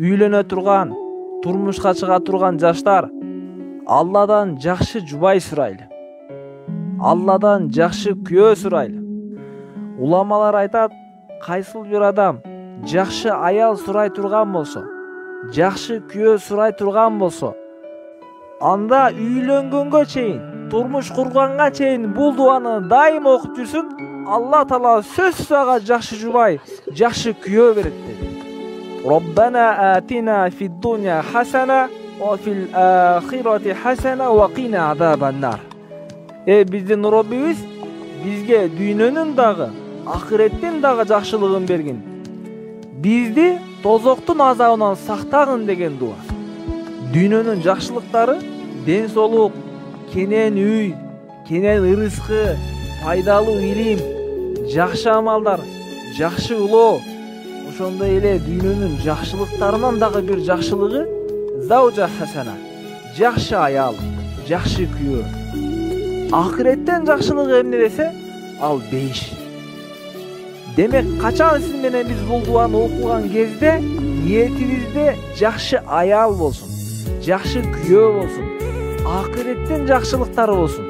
үйлөнө турган, турмушка чыга турган жаштар, Алладан жакшы жубай сурайлы. Алладан жакшы күйөө сурайлы. Уламалар айтат, кайсыл бир адам жакшы аял сурай турган болсо, жакшы күйөө сурай турган болсо, анда үйлөнгөнгө чейин, турмуш курганга чейин бул дуаны дайым окуп жүрсүн, Алла Таала сөзсүз ага жакшы жубай, жакшы күйөө берет dedi. Rabbana atina fid dunya hasana wa fil ahireti hasana wa qina azaban nar. Биздин Роббибиз бизге дүйнөнүн дагы, ахиреттин дагы жакшылыгын бергин. Бизди тозоктун азабынан сактагын деген дуа. Дүйнөнүн жакшылыктары ден соолук, кенен үй, кенен ырыскы, пайдалуу илим, жакшы амалдар, жакшы улоо, ошондой эле дүйнөнүн жакшылыктарынан дагы бир жакшылыгы заужа хасана, жакшы аял, жакшы күйөө. Ахиреттен жакшылыгы эмне десе, ал бейиш. Демек, качан сиз менен биз бул дуаны окуган кезде ниетибизде жакшы аял болсун, жакшы күйөө болсун, ахиреттен жакшылыктары болсун.